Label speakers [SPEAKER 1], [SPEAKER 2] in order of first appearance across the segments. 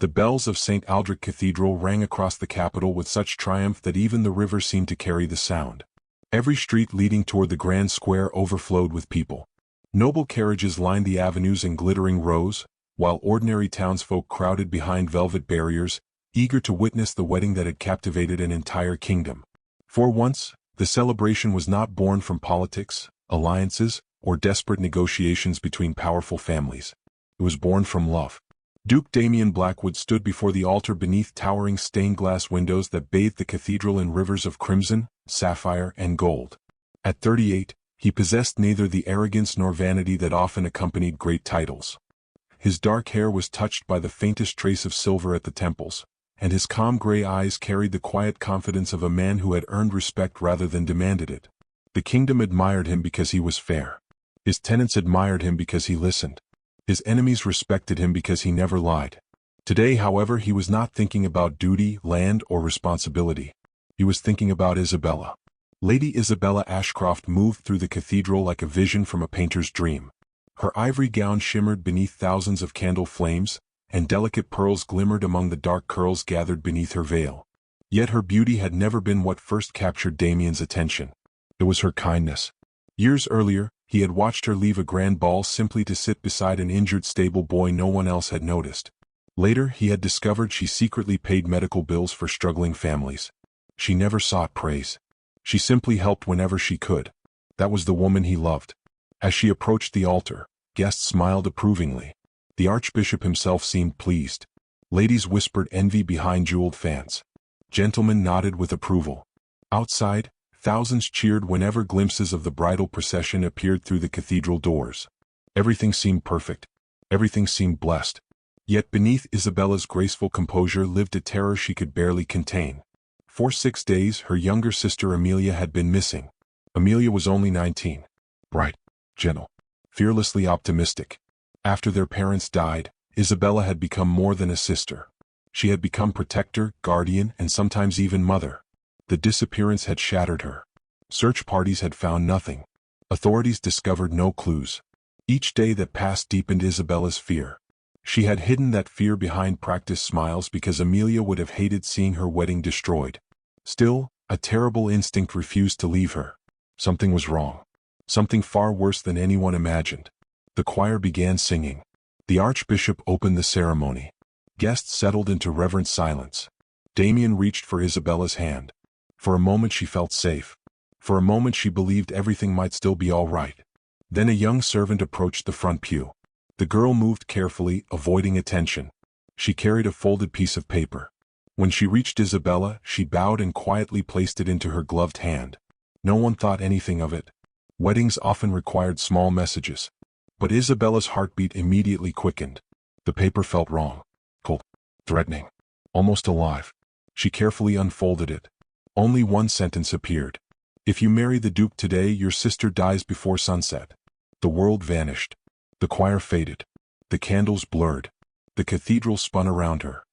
[SPEAKER 1] The bells of St. Aldrich Cathedral rang across the capital with such triumph that even the river seemed to carry the sound. Every street leading toward the grand square overflowed with people. Noble carriages lined the avenues in glittering rows, while ordinary townsfolk crowded behind velvet barriers, eager to witness the wedding that had captivated an entire kingdom. For once, the celebration was not born from politics, alliances, or desperate negotiations between powerful families. It was born from love. Duke Damian Blackwood stood before the altar beneath towering stained-glass windows that bathed the cathedral in rivers of crimson, sapphire, and gold. At 38, he possessed neither the arrogance nor vanity that often accompanied great titles. His dark hair was touched by the faintest trace of silver at the temples, and his calm gray eyes carried the quiet confidence of a man who had earned respect rather than demanded it. The kingdom admired him because he was fair. His tenants admired him because he listened. His enemies respected him because he never lied. Today, however, he was not thinking about duty, land, or responsibility. He was thinking about Isabella. Lady Isabella Ashcroft moved through the cathedral like a vision from a painter's dream. Her ivory gown shimmered beneath thousands of candle flames, and delicate pearls glimmered among the dark curls gathered beneath her veil. Yet her beauty had never been what first captured Damian's attention. It was her kindness. Years earlier, he had watched her leave a grand ball simply to sit beside an injured stable boy no one else had noticed. Later, he had discovered she secretly paid medical bills for struggling families. She never sought praise. She simply helped whenever she could. That was the woman he loved. As she approached the altar, guests smiled approvingly. The archbishop himself seemed pleased. Ladies whispered envy behind jeweled fans. Gentlemen nodded with approval. Outside, thousands cheered whenever glimpses of the bridal procession appeared through the cathedral doors. Everything seemed perfect. Everything seemed blessed. Yet beneath Isabella's graceful composure lived a terror she could barely contain. For 6 days, her younger sister Amelia had been missing. Amelia was only 19. Bright, gentle, fearlessly optimistic. After their parents died, Isabella had become more than a sister. She had become protector, guardian, and sometimes even mother. The disappearance had shattered her. Search parties had found nothing. Authorities discovered no clues. Each day that passed deepened Isabella's fear. She had hidden that fear behind practiced smiles because Amelia would have hated seeing her wedding destroyed. Still, a terrible instinct refused to leave her. Something was wrong. Something far worse than anyone imagined. The choir began singing. The archbishop opened the ceremony. Guests settled into reverent silence. Damian reached for Isabella's hand. For a moment she felt safe. For a moment she believed everything might still be all right. Then a young servant approached the front pew. The girl moved carefully, avoiding attention. She carried a folded piece of paper. When she reached Isabella, she bowed and quietly placed it into her gloved hand. No one thought anything of it. Weddings often required small messages. But Isabella's heartbeat immediately quickened. The paper felt wrong. Cold. Threatening. Almost alive. She carefully unfolded it. Only one sentence appeared. If you marry the Duke today, your sister dies before sunset. The world vanished. The choir faded. The candles blurred. The cathedral spun around her.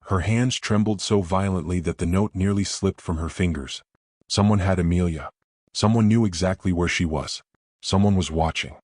[SPEAKER 1] Her hands trembled so violently that the note nearly slipped from her fingers. Someone had Amelia. Someone knew exactly where she was. Someone was watching.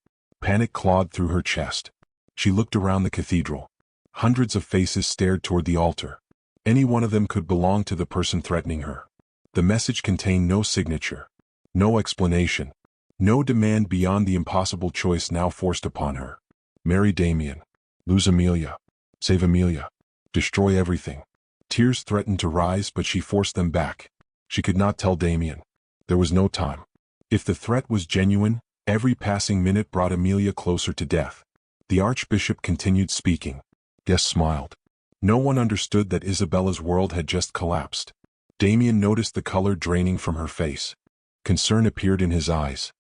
[SPEAKER 1] Panic clawed through her chest. She looked around the cathedral. Hundreds of faces stared toward the altar. Any one of them could belong to the person threatening her. The message contained no signature. No explanation. No demand beyond the impossible choice now forced upon her. Marry Damian. Lose Amelia. Save Amelia. Destroy everything. Tears threatened to rise, but she forced them back. She could not tell Damian. There was no time. If the threat was genuine, every passing minute brought Amelia closer to death. The archbishop continued speaking. Guests smiled. No one understood that Isabella's world had just collapsed. Damian noticed the color draining from her face. Concern appeared in his eyes.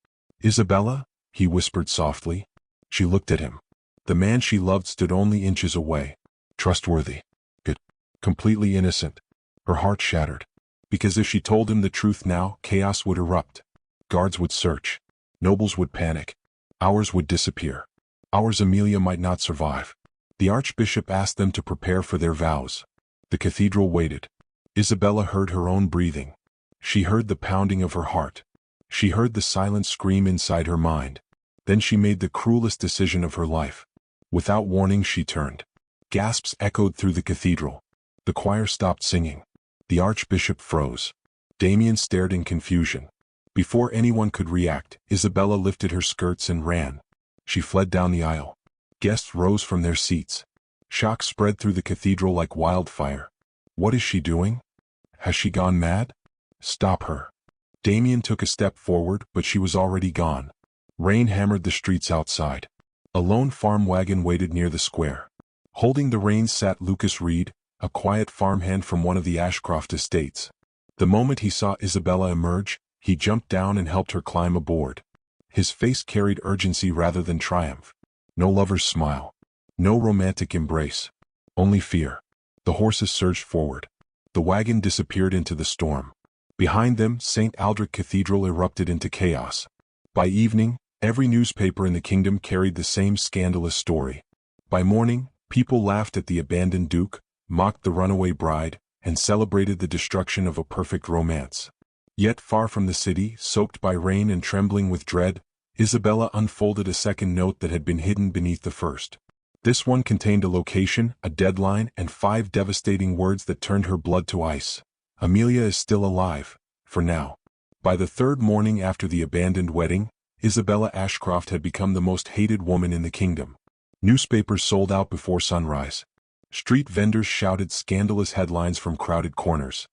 [SPEAKER 1] Isabella? He whispered softly. She looked at him. The man she loved stood only inches away. Trustworthy. Good. Completely innocent. Her heart shattered. Because if she told him the truth now, chaos would erupt. Guards would search. Nobles would panic. Hours would disappear. Hours Amelia might not survive. The archbishop asked them to prepare for their vows. The cathedral waited. Isabella heard her own breathing. She heard the pounding of her heart. She heard the silent scream inside her mind. Then she made the cruelest decision of her life. Without warning, she turned. Gasps echoed through the cathedral. The choir stopped singing. The archbishop froze. Damian stared in confusion. Before anyone could react, Isabella lifted her skirts and ran. She fled down the aisle. Guests rose from their seats. Shock spread through the cathedral like wildfire. What is she doing? Has she gone mad? Stop her. Damian took a step forward, but she was already gone. Rain hammered the streets outside. A lone farm wagon waited near the square. Holding the reins sat Lucas Reed, a quiet farmhand from one of the Ashcroft estates. The moment he saw Isabella emerge, he jumped down and helped her climb aboard. His face carried urgency rather than triumph. No lover's smile. No romantic embrace. Only fear. The horses surged forward. The wagon disappeared into the storm. Behind them, St. Aldrich Cathedral erupted into chaos. By evening, every newspaper in the kingdom carried the same scandalous story. By morning, people laughed at the abandoned duke, mocked the runaway bride, and celebrated the destruction of a perfect romance. Yet far from the city, soaked by rain and trembling with dread, Isabella unfolded a second note that had been hidden beneath the first. This one contained a location, a deadline, and 5 devastating words that turned her blood to ice. Amelia is still alive, for now. By the 3rd morning after the abandoned wedding, Isabella Ashcroft had become the most hated woman in the kingdom. Newspapers sold out before sunrise. Street vendors shouted scandalous headlines from crowded corners.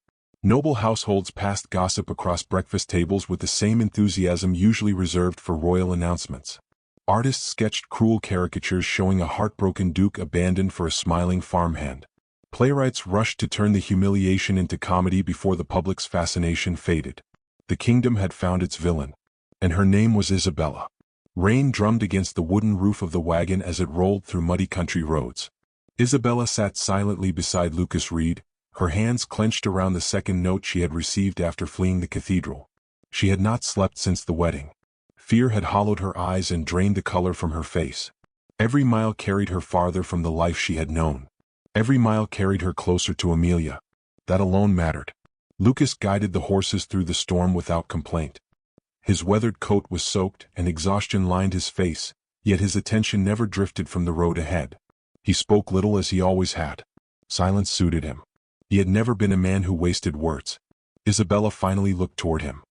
[SPEAKER 1] Noble households passed gossip across breakfast tables with the same enthusiasm usually reserved for royal announcements. Artists sketched cruel caricatures showing a heartbroken duke abandoned for a smiling farmhand. Playwrights rushed to turn the humiliation into comedy before the public's fascination faded. The kingdom had found its villain. And her name was Isabella. Rain drummed against the wooden roof of the wagon as it rolled through muddy country roads. Isabella sat silently beside Lucas Reed, her hands clenched around the second note she had received after fleeing the cathedral. She had not slept since the wedding. Fear had hollowed her eyes and drained the color from her face. Every mile carried her farther from the life she had known. Every mile carried her closer to Amelia. That alone mattered. Lucas guided the horses through the storm without complaint. His weathered coat was soaked and exhaustion lined his face, yet his attention never drifted from the road ahead. He spoke little as he always had. Silence suited him. He had never been a man who wasted words. Isabella finally looked toward him.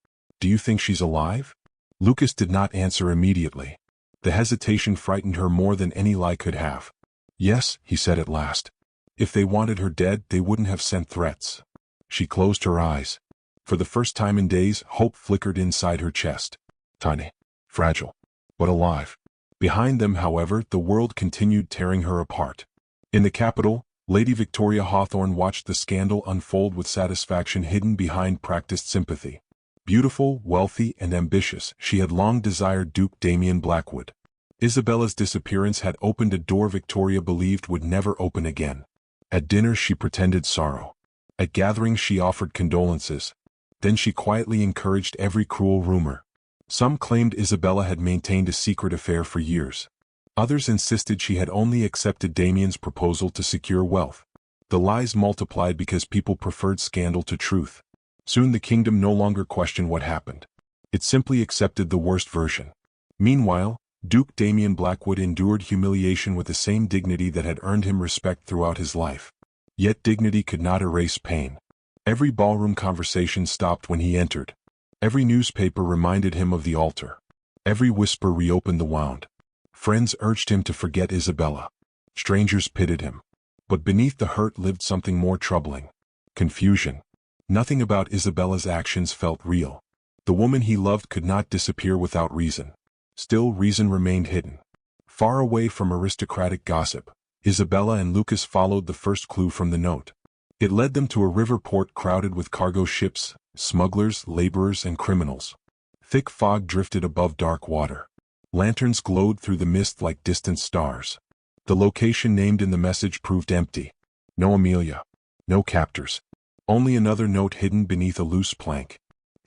[SPEAKER 1] Do you think she's alive? Lucas did not answer immediately. The hesitation frightened her more than any lie could have. Yes, he said at last. If they wanted her dead, they wouldn't have sent threats. She closed her eyes. For the first time in days, hope flickered inside her chest. Tiny. Fragile. But alive. Behind them, however, the world continued tearing her apart. In the capital, Lady Victoria Hawthorne watched the scandal unfold with satisfaction hidden behind practiced sympathy. Beautiful, wealthy, and ambitious, she had long desired Duke Damian Blackwood. Isabella's disappearance had opened a door Victoria believed would never open again. At dinner she pretended sorrow. At gatherings she offered condolences. Then she quietly encouraged every cruel rumor. Some claimed Isabella had maintained a secret affair for years. Others insisted she had only accepted Damian's proposal to secure wealth. The lies multiplied because people preferred scandal to truth. Soon the kingdom no longer questioned what happened. It simply accepted the worst version. Meanwhile, Duke Damian Blackwood endured humiliation with the same dignity that had earned him respect throughout his life. Yet dignity could not erase pain. Every ballroom conversation stopped when he entered. Every newspaper reminded him of the altar. Every whisper reopened the wound. Friends urged him to forget Isabella. Strangers pitied him. But beneath the hurt lived something more troubling. Confusion. Nothing about Isabella's actions felt real. The woman he loved could not disappear without reason. Still, reason remained hidden. Far away from aristocratic gossip, Isabella and Lucas followed the first clue from the note. It led them to a river port crowded with cargo ships, smugglers, laborers, and criminals. Thick fog drifted above dark water. Lanterns glowed through the mist like distant stars. The location named in the message proved empty. No Amelia. No captors. Only another note hidden beneath a loose plank.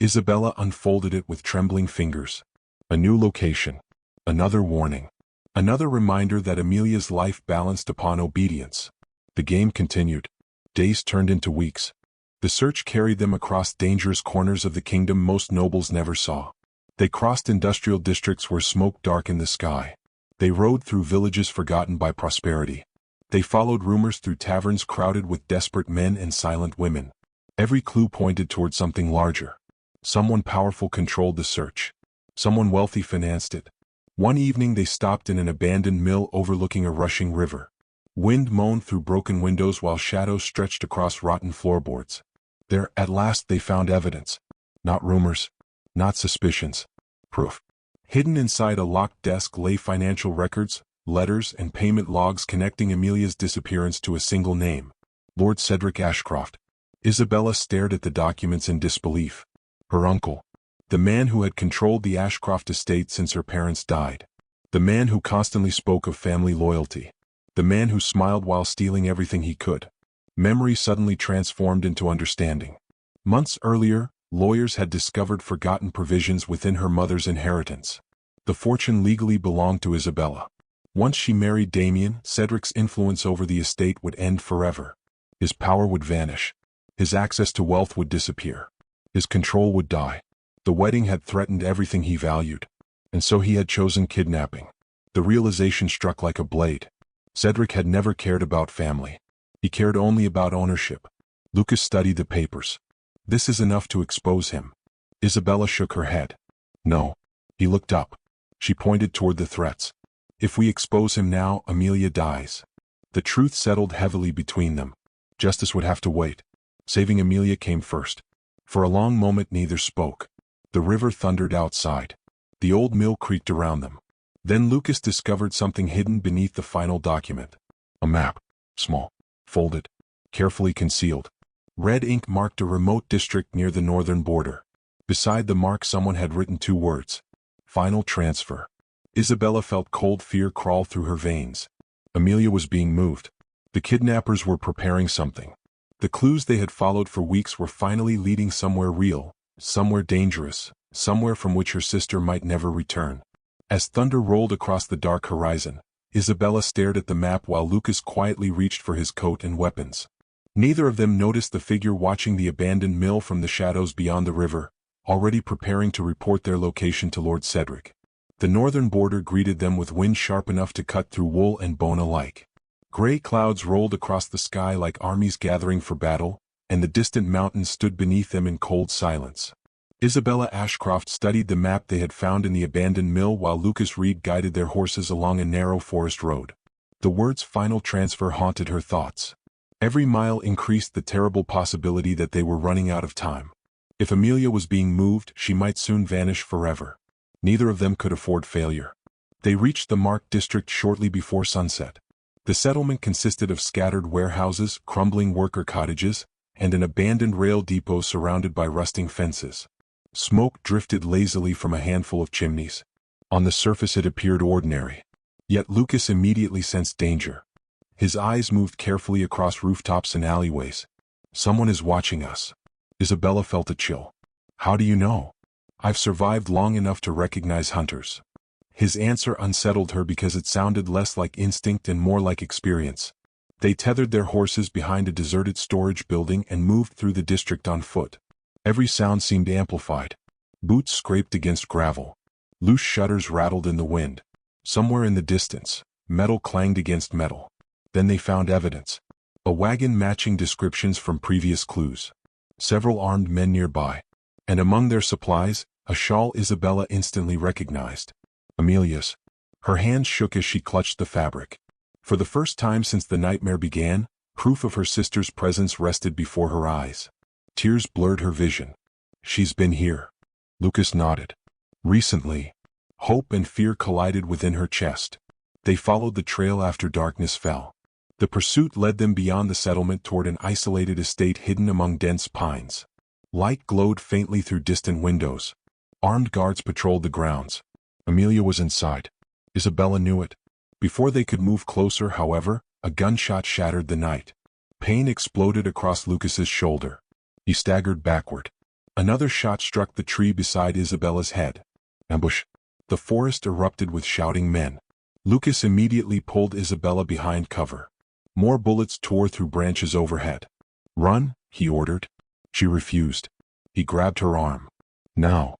[SPEAKER 1] Isabella unfolded it with trembling fingers. A new location. Another warning. Another reminder that Amelia's life balanced upon obedience. The game continued. Days turned into weeks. The search carried them across dangerous corners of the kingdom most nobles never saw. They crossed industrial districts where smoke darkened the sky. They rode through villages forgotten by prosperity. They followed rumors through taverns crowded with desperate men and silent women. Every clue pointed toward something larger. Someone powerful controlled the search. Someone wealthy financed it. One evening they stopped in an abandoned mill overlooking a rushing river. Wind moaned through broken windows while shadows stretched across rotten floorboards. There, at last, they found evidence. Not rumors. Not suspicions. Proof. Hidden inside a locked desk lay financial records, letters, and payment logs connecting Amelia's disappearance to a single name: Lord Cedric Ashcroft. Isabella stared at the documents in disbelief. Her uncle. The man who had controlled the Ashcroft estate since her parents died. The man who constantly spoke of family loyalty. The man who smiled while stealing everything he could. Memory suddenly transformed into understanding. Months earlier, lawyers had discovered forgotten provisions within her mother's inheritance. The fortune legally belonged to Isabella. Once she married Damian, Cedric's influence over the estate would end forever. His power would vanish. His access to wealth would disappear. His control would die. The wedding had threatened everything he valued. And so he had chosen kidnapping. The realization struck like a blade. Cedric had never cared about family. He cared only about ownership. Lucas studied the papers. This is enough to expose him. Isabella shook her head. No. He looked up. She pointed toward the threats. If we expose him now, Amelia dies. The truth settled heavily between them. Justice would have to wait. Saving Amelia came first. For a long moment neither spoke. The river thundered outside. The old mill creaked around them. Then Lucas discovered something hidden beneath the final document. A map. Small. Folded. Carefully concealed. Red ink marked a remote district near the northern border. Beside the mark someone had written 2 words. Final transfer. Isabella felt cold fear crawl through her veins. Amelia was being moved. The kidnappers were preparing something. The clues they had followed for weeks were finally leading somewhere real, somewhere dangerous, somewhere from which her sister might never return. As thunder rolled across the dark horizon, Isabella stared at the map while Lucas quietly reached for his coat and weapons. Neither of them noticed the figure watching the abandoned mill from the shadows beyond the river, already preparing to report their location to Lord Cedric. The northern border greeted them with wind sharp enough to cut through wool and bone alike. Gray clouds rolled across the sky like armies gathering for battle, and the distant mountains stood beneath them in cold silence. Isabella Ashcroft studied the map they had found in the abandoned mill while Lucas Reed guided their horses along a narrow forest road. The words "final transfer" haunted her thoughts. Every mile increased the terrible possibility that they were running out of time. If Amelia was being moved, she might soon vanish forever. Neither of them could afford failure. They reached the marked district shortly before sunset. The settlement consisted of scattered warehouses, crumbling worker cottages, and an abandoned rail depot surrounded by rusting fences. Smoke drifted lazily from a handful of chimneys. On the surface it appeared ordinary. Yet Lucas immediately sensed danger. His eyes moved carefully across rooftops and alleyways. Someone is watching us. Isabella felt a chill. How do you know? I've survived long enough to recognize hunters. His answer unsettled her because it sounded less like instinct and more like experience. They tethered their horses behind a deserted storage building and moved through the district on foot. Every sound seemed amplified. Boots scraped against gravel. Loose shutters rattled in the wind. Somewhere in the distance, metal clanged against metal. Then they found evidence. A wagon matching descriptions from previous clues. Several armed men nearby. And among their supplies, a shawl Isabella instantly recognized. Amelia's. Her hands shook as she clutched the fabric. For the first time since the nightmare began, proof of her sister's presence rested before her eyes. Tears blurred her vision. She's been here. Lucas nodded. Recently. Hope and fear collided within her chest. They followed the trail after darkness fell. The pursuit led them beyond the settlement toward an isolated estate hidden among dense pines. Light glowed faintly through distant windows. Armed guards patrolled the grounds. Amelia was inside. Isabella knew it. Before they could move closer, however, a gunshot shattered the night. Pain exploded across Lucas's shoulder. He staggered backward. Another shot struck the tree beside Isabella's head. Ambush. The forest erupted with shouting men. Lucas immediately pulled Isabella behind cover. More bullets tore through branches overhead. Run, he ordered. She refused. He grabbed her arm. Now.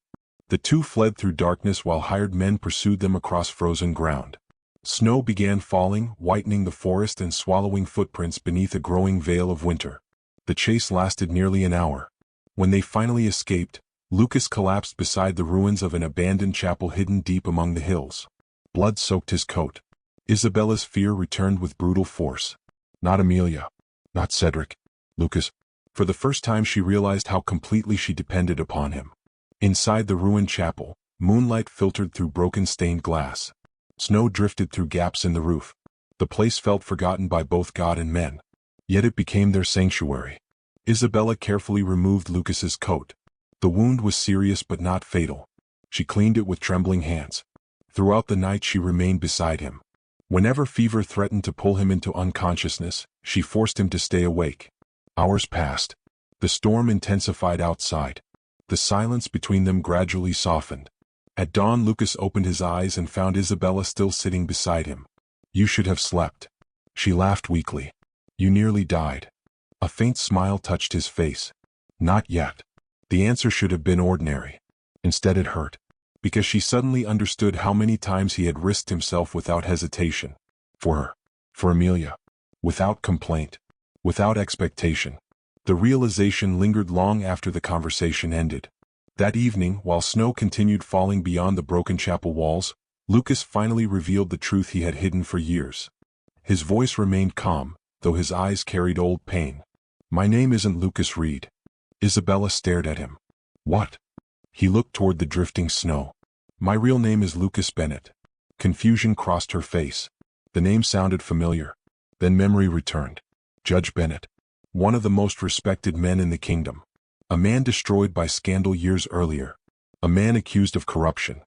[SPEAKER 1] The two fled through darkness while hired men pursued them across frozen ground. Snow began falling, whitening the forest and swallowing footprints beneath a growing veil of winter. The chase lasted nearly an hour. When they finally escaped, Lucas collapsed beside the ruins of an abandoned chapel hidden deep among the hills. Blood soaked his coat. Isabella's fear returned with brutal force. Not Amelia. Not Cedric. Lucas. For the first time she realized how completely she depended upon him. Inside the ruined chapel, moonlight filtered through broken stained glass. Snow drifted through gaps in the roof. The place felt forgotten by both God and men. Yet it became their sanctuary. Isabella carefully removed Lucas's coat. The wound was serious but not fatal. She cleaned it with trembling hands. Throughout the night she remained beside him. Whenever fever threatened to pull him into unconsciousness, she forced him to stay awake. Hours passed. The storm intensified outside. The silence between them gradually softened. At dawn Lucas opened his eyes and found Isabella still sitting beside him. "You should have slept." She laughed weakly. "You nearly died." A faint smile touched his face. "Not yet." The answer should have been ordinary. Instead it hurt. Because she suddenly understood how many times he had risked himself without hesitation. For her. For Amelia. Without complaint. Without expectation. The realization lingered long after the conversation ended. That evening, while snow continued falling beyond the broken chapel walls, Lucas finally revealed the truth he had hidden for years. His voice remained calm, though his eyes carried old pain. "My name isn't Lucas Reed." Isabella stared at him. "What?" He looked toward the drifting snow. "My real name is Lucas Bennett." Confusion crossed her face. The name sounded familiar. Then memory returned. Judge Bennett. One of the most respected men in the kingdom. A man destroyed by scandal years earlier. A man accused of corruption.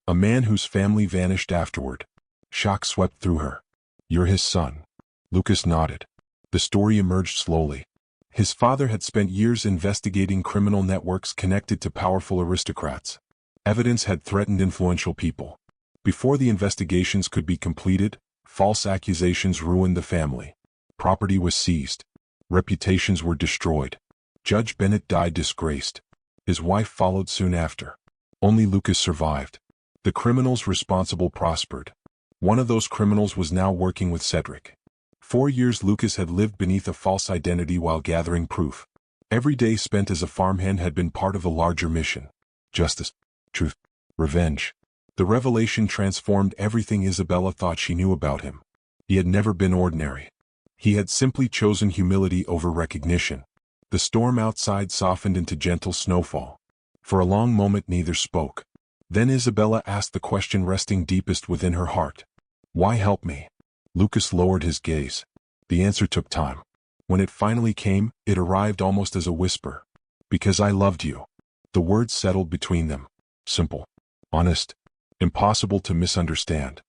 [SPEAKER 1] A man whose family vanished afterward. Shock swept through her. "You're his son." Lucas nodded. The story emerged slowly. His father had spent years investigating criminal networks connected to powerful aristocrats. Evidence had threatened influential people. Before the investigations could be completed, false accusations ruined the family. Property was seized. Reputations were destroyed. Judge Bennett died disgraced. His wife followed soon after. Only Lucas survived. The criminals responsible prospered. One of those criminals was now working with Cedric. 4 years Lucas had lived beneath a false identity while gathering proof. Every day spent as a farmhand had been part of a larger mission. Justice, truth, revenge. The revelation transformed everything Isabella thought she knew about him. He had never been ordinary. He had simply chosen humility over recognition. The storm outside softened into gentle snowfall. For a long moment neither spoke. Then Isabella asked the question resting deepest within her heart. "Why help me?" Lucas lowered his gaze. The answer took time. When it finally came, it arrived almost as a whisper. "Because I loved you." The words settled between them. Simple. Honest. Impossible to misunderstand.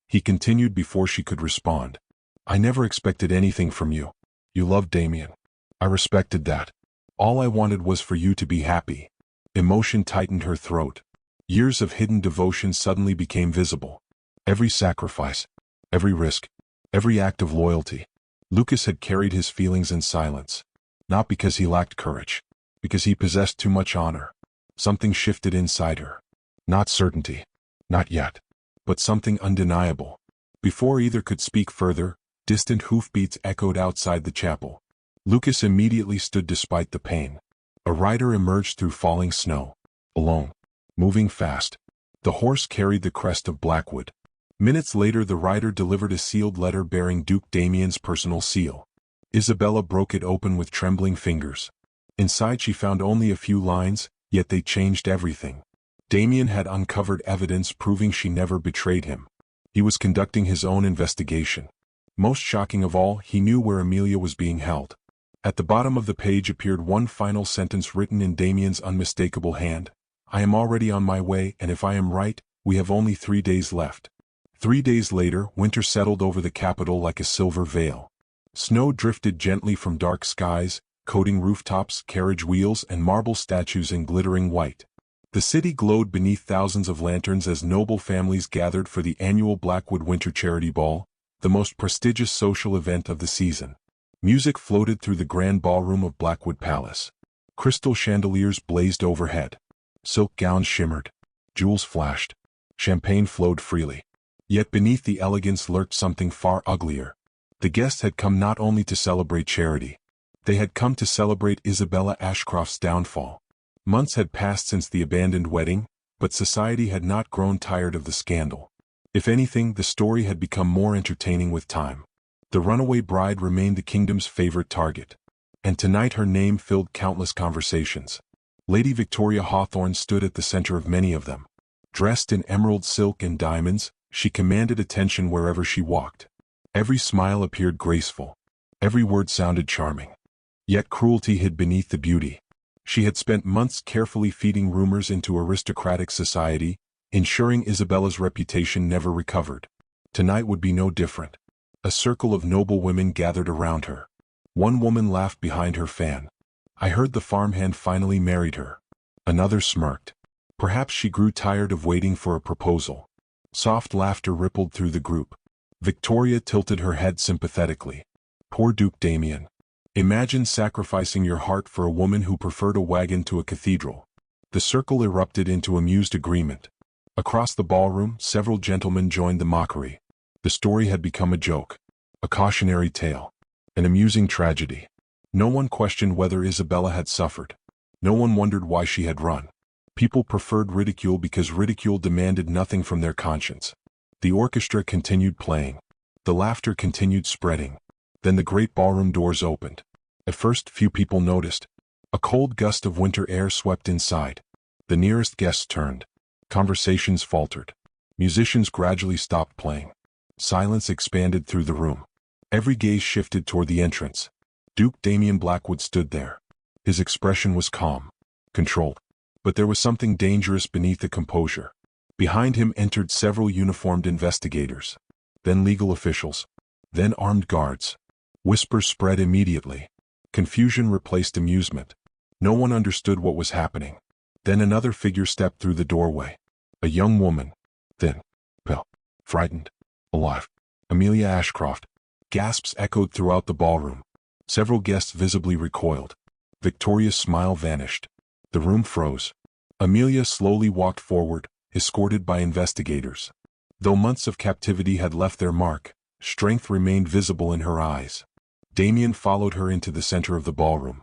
[SPEAKER 1] He continued before she could respond. "I never expected anything from you. You loved Damian. I respected that. All I wanted was for you to be happy." Emotion tightened her throat. Years of hidden devotion suddenly became visible. Every sacrifice. Every risk. Every act of loyalty. Lucas had carried his feelings in silence. Not because he lacked courage. Because he possessed too much honor. Something shifted inside her. Not certainty. Not yet. But something undeniable. Before either could speak further, distant hoofbeats echoed outside the chapel. Lucas immediately stood despite the pain. A rider emerged through falling snow. Alone. Moving fast. The horse carried the crest of Blackwood. Minutes later the rider delivered a sealed letter bearing Duke Damian's personal seal. Isabella broke it open with trembling fingers. Inside she found only a few lines, yet they changed everything. Damian had uncovered evidence proving she never betrayed him. He was conducting his own investigation. Most shocking of all, he knew where Amelia was being held. At the bottom of the page appeared one final sentence written in Damian's unmistakable hand. "I am already on my way, and if I am right, we have only 3 days left." 3 days later, winter settled over the capital like a silver veil. Snow drifted gently from dark skies, coating rooftops, carriage wheels, and marble statues in glittering white. The city glowed beneath thousands of lanterns as noble families gathered for the annual Blackwood Winter Charity Ball, the most prestigious social event of the season. Music floated through the grand ballroom of Blackwood Palace. Crystal chandeliers blazed overhead. Silk gowns shimmered. Jewels flashed. Champagne flowed freely. Yet beneath the elegance lurked something far uglier. The guests had come not only to celebrate charity. They had come to celebrate Isabella Ashcroft's downfall. Months had passed since the abandoned wedding, but society had not grown tired of the scandal. If anything, the story had become more entertaining with time. The runaway bride remained the kingdom's favorite target. And tonight her name filled countless conversations. Lady Victoria Hawthorne stood at the center of many of them. Dressed in emerald silk and diamonds, she commanded attention wherever she walked. Every smile appeared graceful. Every word sounded charming. Yet cruelty hid beneath the beauty. She had spent months carefully feeding rumors into aristocratic society, ensuring Isabella's reputation never recovered. Tonight would be no different. A circle of noble women gathered around her. One woman laughed behind her fan. "I heard the farmhand finally married her." Another smirked. Perhaps she grew tired of waiting for a proposal. Soft laughter rippled through the group. Victoria tilted her head sympathetically. "Poor Duke Damian. Imagine sacrificing your heart for a woman who preferred a wagon to a cathedral." The circle erupted into amused agreement. Across the ballroom, several gentlemen joined the mockery. The story had become a joke, a cautionary tale, an amusing tragedy. No one questioned whether Isabella had suffered. No one wondered why she had run. People preferred ridicule because ridicule demanded nothing from their conscience. The orchestra continued playing. The laughter continued spreading. Then the great ballroom doors opened. At first, few people noticed. A cold gust of winter air swept inside. The nearest guests turned. Conversations faltered. Musicians gradually stopped playing. Silence expanded through the room. Every gaze shifted toward the entrance. Duke Damian Blackwood stood there. His expression was calm, controlled. But there was something dangerous beneath the composure. Behind him entered several uniformed investigators. Then legal officials. Then armed guards. Whispers spread immediately. Confusion replaced amusement. No one understood what was happening. Then another figure stepped through the doorway. A young woman. Thin. Pale. Frightened. Alive. Amelia Ashcroft. Gasps echoed throughout the ballroom. Several guests visibly recoiled. Victoria's smile vanished. The room froze. Amelia slowly walked forward, escorted by investigators. Though months of captivity had left their mark, strength remained visible in her eyes. Damian followed her into the center of the ballroom.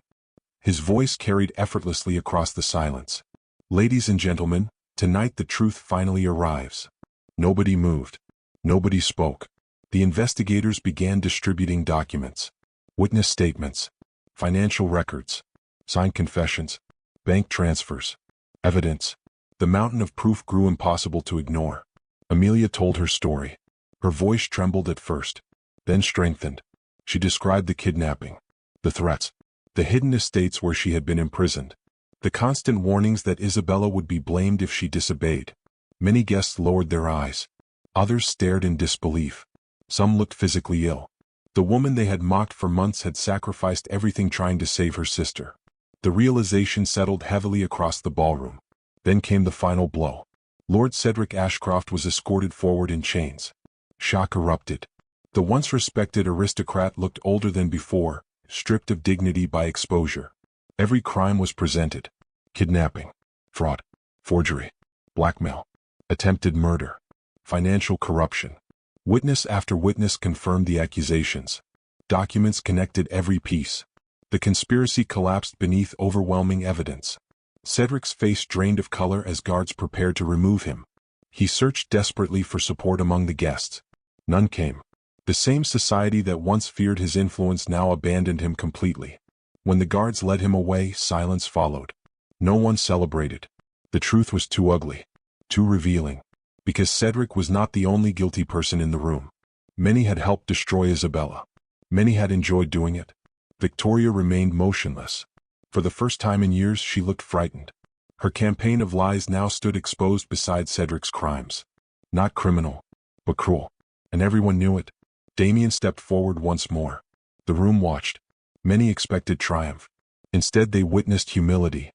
[SPEAKER 1] His voice carried effortlessly across the silence. "Ladies and gentlemen, tonight the truth finally arrives." Nobody moved. Nobody spoke. The investigators began distributing documents. Witness statements. Financial records. Signed confessions. Bank transfers. Evidence. The mountain of proof grew impossible to ignore. Amelia told her story. Her voice trembled at first, then strengthened. She described the kidnapping, the threats, the hidden estates where she had been imprisoned, the constant warnings that Isabella would be blamed if she disobeyed. Many guests lowered their eyes. Others stared in disbelief. Some looked physically ill. The woman they had mocked for months had sacrificed everything trying to save her sister. The realization settled heavily across the ballroom. Then came the final blow. Lord Cedric Ashcroft was escorted forward in chains. Shock erupted. The once respected aristocrat looked older than before, stripped of dignity by exposure. Every crime was presented. Kidnapping, fraud, forgery, blackmail, attempted murder, financial corruption. Witness after witness confirmed the accusations. Documents connected every piece. The conspiracy collapsed beneath overwhelming evidence. Cedric's face drained of color as guards prepared to remove him. He searched desperately for support among the guests. None came. The same society that once feared his influence now abandoned him completely. When the guards led him away, silence followed. No one celebrated. The truth was too ugly, too revealing. Because Cedric was not the only guilty person in the room. Many had helped destroy Isabella. Many had enjoyed doing it. Victoria remained motionless. For the first time in years she looked frightened. Her campaign of lies now stood exposed beside Cedric's crimes. Not criminal, but cruel. And everyone knew it. Damian stepped forward once more. The room watched. Many expected triumph. Instead they witnessed humility.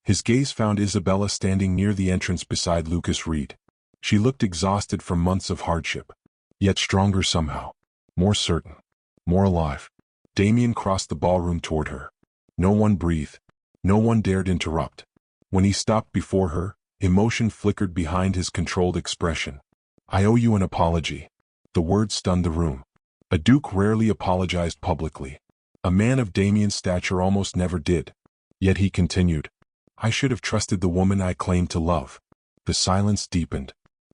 [SPEAKER 1] His gaze found Isabella standing near the entrance beside Lucas Reed. She looked exhausted from months of hardship. Yet stronger somehow. More certain. More alive. Damian crossed the ballroom toward her. No one breathed. No one dared interrupt. When he stopped before her, emotion flickered behind his controlled expression. I owe you an apology. The word stunned the room. A duke rarely apologized publicly. A man of Damian's stature almost never did. Yet he continued. I should have trusted the woman I claimed to love. The silence deepened.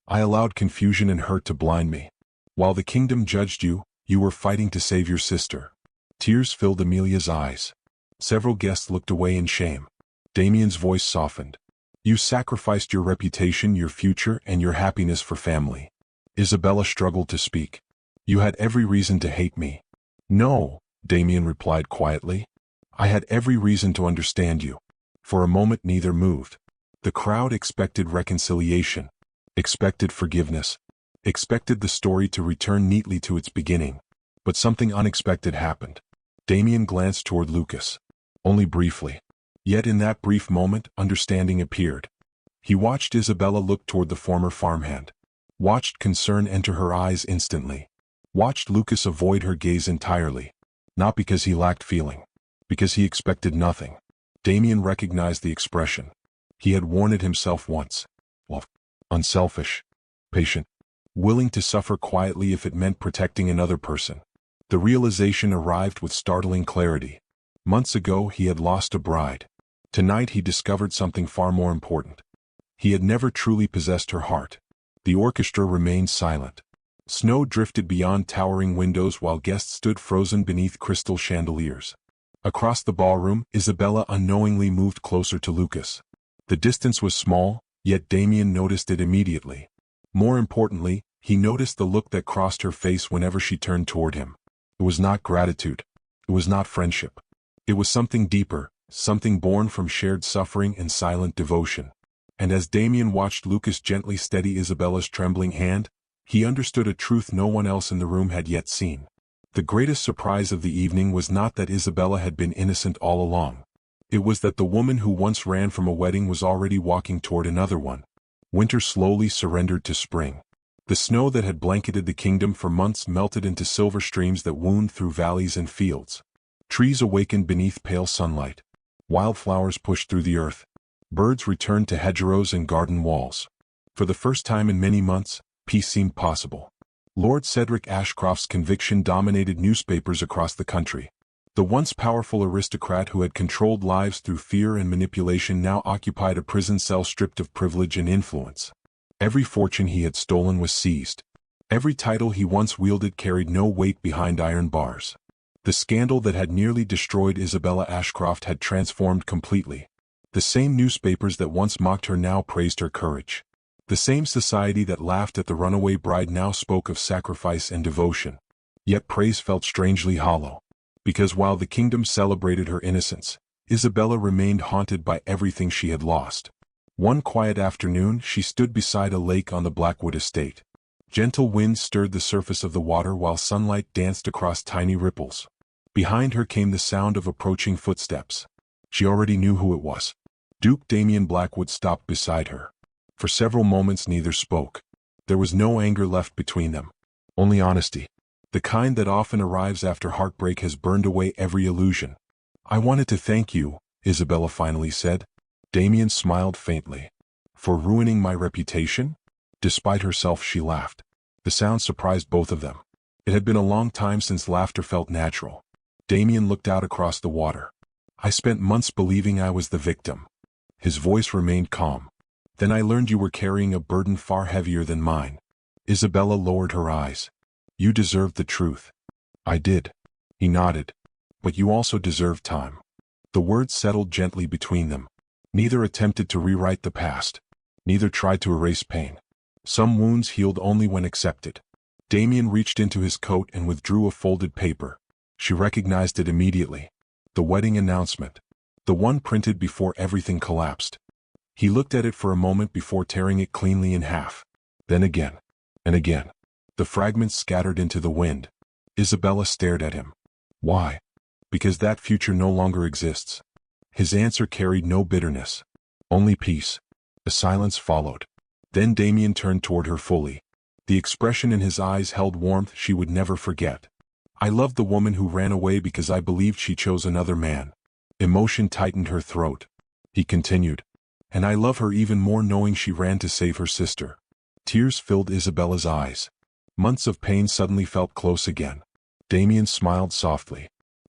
[SPEAKER 1] I allowed confusion and hurt to blind me. While the kingdom judged you, you were fighting to save your sister. Tears filled Amelia's eyes. Several guests looked away in shame. Damian's voice softened. You sacrificed your reputation, your future, and your happiness for family. Isabella struggled to speak. You had every reason to hate me. No, Damian replied quietly. I had every reason to understand you. For a moment neither moved. The crowd expected reconciliation, expected forgiveness, expected the story to return neatly to its beginning. But something unexpected happened. Damian glanced toward Lucas. Only briefly. Yet in that brief moment, understanding appeared. He watched Isabella look toward the former farmhand. Watched concern enter her eyes instantly. Watched Lucas avoid her gaze entirely. Not because he lacked feeling. Because he expected nothing. Damian recognized the expression. He had worn it himself once. Well, unselfish. Patient. Willing to suffer quietly if it meant protecting another person. The realization arrived with startling clarity. Months ago he had lost a bride. Tonight he discovered something far more important. He had never truly possessed her heart. The orchestra remained silent. Snow drifted beyond towering windows while guests stood frozen beneath crystal chandeliers. Across the ballroom, Isabella unknowingly moved closer to Lucas. The distance was small, yet Damian noticed it immediately. More importantly, he noticed the look that crossed her face whenever she turned toward him. It was not gratitude. It was not friendship. It was something deeper, something born from shared suffering and silent devotion. And as Damian watched Lucas gently steady Isabella's trembling hand, he understood a truth no one else in the room had yet seen. The greatest surprise of the evening was not that Isabella had been innocent all along. It was that the woman who once ran from a wedding was already walking toward another one. Winter slowly surrendered to spring. The snow that had blanketed the kingdom for months melted into silver streams that wound through valleys and fields. Trees awakened beneath pale sunlight. Wildflowers pushed through the earth. Birds returned to hedgerows and garden walls. For the first time in many months, peace seemed possible. Lord Cedric Ashcroft's conviction dominated newspapers across the country. The once powerful aristocrat who had controlled lives through fear and manipulation now occupied a prison cell stripped of privilege and influence. Every fortune he had stolen was seized. Every title he once wielded carried no weight behind iron bars. The scandal that had nearly destroyed Isabella Ashcroft had transformed completely. The same newspapers that once mocked her now praised her courage. The same society that laughed at the runaway bride now spoke of sacrifice and devotion. Yet praise felt strangely hollow. Because while the kingdom celebrated her innocence, Isabella remained haunted by everything she had lost. One quiet afternoon she stood beside a lake on the Blackwood estate. Gentle winds stirred the surface of the water while sunlight danced across tiny ripples. Behind her came the sound of approaching footsteps. She already knew who it was. Duke Damian Blackwood stopped beside her. For several moments neither spoke. There was no anger left between them. Only honesty. The kind that often arrives after heartbreak has burned away every illusion. I wanted to thank you, Isabella finally said. Damian smiled faintly. For ruining my reputation? Despite herself she laughed. The sound surprised both of them. It had been a long time since laughter felt natural. Damian looked out across the water. I spent months believing I was the victim. His voice remained calm. Then I learned you were carrying a burden far heavier than mine. Isabella lowered her eyes. You deserved the truth. I did. He nodded. But you also deserved time. The words settled gently between them. Neither attempted to rewrite the past. Neither tried to erase pain. Some wounds healed only when accepted. Damian reached into his coat and withdrew a folded paper. She recognized it immediately. The wedding announcement. The one printed before everything collapsed. He looked at it for a moment before tearing it cleanly in half. Then again. And again. The fragments scattered into the wind. Isabella stared at him. Why? Because that future no longer exists. His answer carried no bitterness. Only peace. A silence followed. Then Damian turned toward her fully. The expression in his eyes held warmth she would never forget. I loved the woman who ran away because I believed she chose another man. Emotion tightened her throat. He continued. And I love her even more knowing she ran to save her sister. Tears filled Isabella's eyes. Months of pain suddenly felt close again. Damian smiled softly.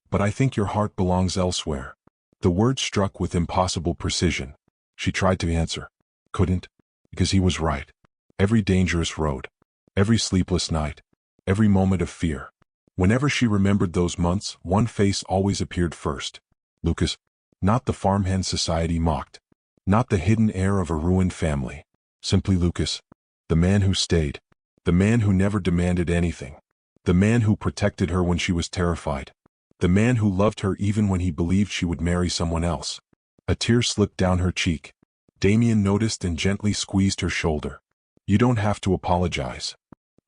[SPEAKER 1] "But I think your heart belongs elsewhere." The words struck with impossible precision. She tried to answer. Couldn't. Because he was right. Every dangerous road. Every sleepless night. Every moment of fear. Whenever she remembered those months, one face always appeared first. Lucas. Not the farmhand society mocked. Not the hidden heir of a ruined family. Simply Lucas. The man who stayed. The man who never demanded anything. The man who protected her when she was terrified. The man who loved her even when he believed she would marry someone else. A tear slipped down her cheek. Damian noticed and gently squeezed her shoulder. "You don't have to apologize.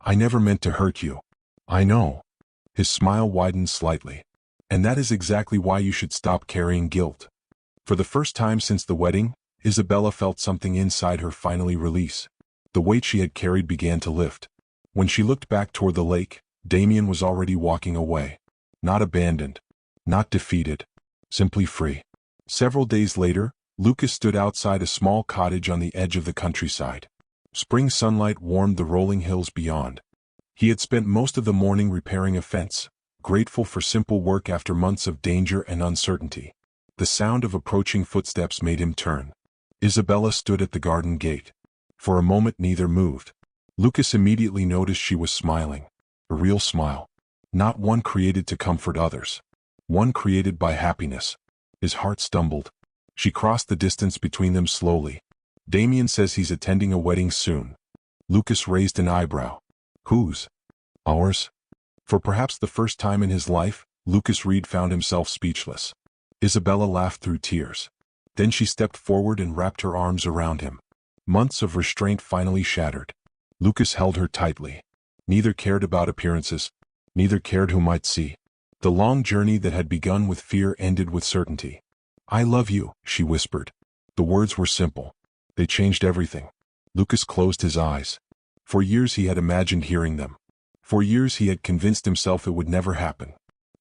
[SPEAKER 1] I never meant to hurt you." "I know." His smile widened slightly. "And that is exactly why you should stop carrying guilt." For the first time since the wedding, Isabella felt something inside her finally release. The weight she had carried began to lift. When she looked back toward the lake, Damian was already walking away. Not abandoned. Not defeated. Simply free. Several days later, Lucas stood outside a small cottage on the edge of the countryside. Spring sunlight warmed the rolling hills beyond. He had spent most of the morning repairing a fence, grateful for simple work after months of danger and uncertainty. The sound of approaching footsteps made him turn. Isabella stood at the garden gate. For a moment neither moved. Lucas immediately noticed she was smiling. A real smile. Not one created to comfort others. One created by happiness. His heart stumbled. She crossed the distance between them slowly. "Damian says he's attending a wedding soon." Lucas raised an eyebrow. "Whose?" "Ours." For perhaps the first time in his life, Lucas Reed found himself speechless. Isabella laughed through tears. Then she stepped forward and wrapped her arms around him. Months of restraint finally shattered. Lucas held her tightly. Neither cared about appearances. Neither cared who might see. The long journey that had begun with fear ended with certainty. "I love you," she whispered. The words were simple. They changed everything. Lucas closed his eyes. For years he had imagined hearing them. For years he had convinced himself it would never happen.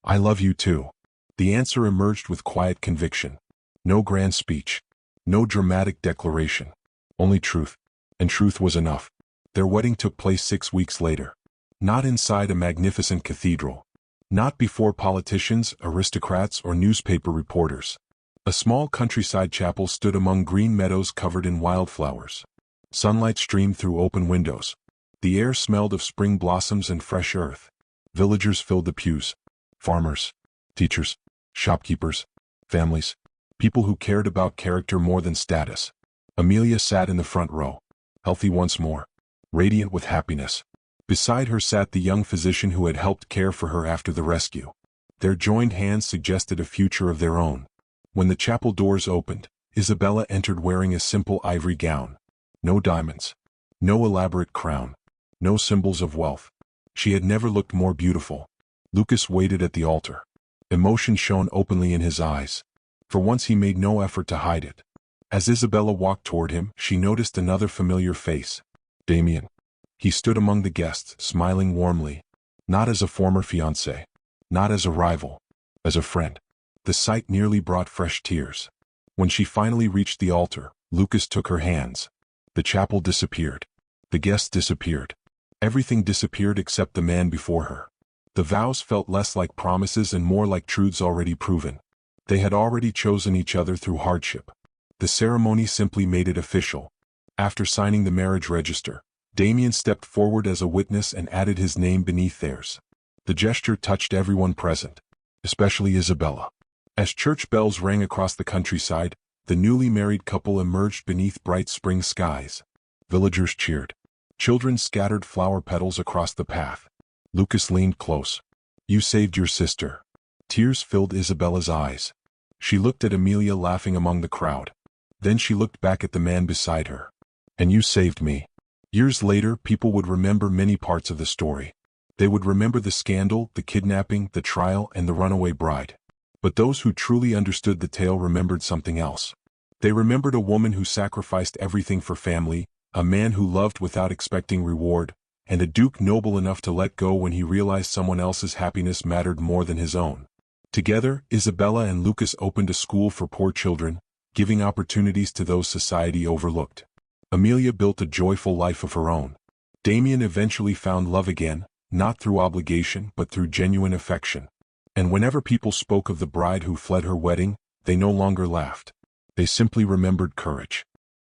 [SPEAKER 1] "I love you too." The answer emerged with quiet conviction. No grand speech. No dramatic declaration. Only truth. And truth was enough. Their wedding took place 6 weeks later. Not inside a magnificent cathedral. Not before politicians, aristocrats, or newspaper reporters. A small countryside chapel stood among green meadows covered in wildflowers. Sunlight streamed through open windows. The air smelled of spring blossoms and fresh earth. Villagers filled the pews. Farmers, teachers, shopkeepers, families, people who cared about character more than status. Amelia sat in the front row, healthy once more, radiant with happiness. Beside her sat the young physician who had helped care for her after the rescue. Their joined hands suggested a future of their own. When the chapel doors opened, Isabella entered wearing a simple ivory gown. No diamonds. No elaborate crown. No symbols of wealth. She had never looked more beautiful. Lucas waited at the altar. Emotion shone openly in his eyes. For once he made no effort to hide it. As Isabella walked toward him, she noticed another familiar face. Damian. He stood among the guests, smiling warmly. Not as a former fiancé. Not as a rival. As a friend. The sight nearly brought fresh tears. When she finally reached the altar, Lucas took her hands. The chapel disappeared. The guests disappeared. Everything disappeared except the man before her. The vows felt less like promises and more like truths already proven. They had already chosen each other through hardship. The ceremony simply made it official. After signing the marriage register, Damian stepped forward as a witness and added his name beneath theirs. The gesture touched everyone present, especially Isabella. As church bells rang across the countryside, the newly married couple emerged beneath bright spring skies. Villagers cheered. Children scattered flower petals across the path. Lucas leaned close. "You saved your sister." Tears filled Isabella's eyes. She looked at Amelia laughing among the crowd. Then she looked back at the man beside her. "And you saved me." Years later, people would remember many parts of the story. They would remember the scandal, the kidnapping, the trial, and the runaway bride. But those who truly understood the tale remembered something else. They remembered a woman who sacrificed everything for family, a man who loved without expecting reward, and a duke noble enough to let go when he realized someone else's happiness mattered more than his own. Together, Isabella and Lucas opened a school for poor children, giving opportunities to those society overlooked. Amelia built a joyful life of her own. Damian eventually found love again, not through obligation but through genuine affection. And whenever people spoke of the bride who fled her wedding, they no longer laughed. They simply remembered courage.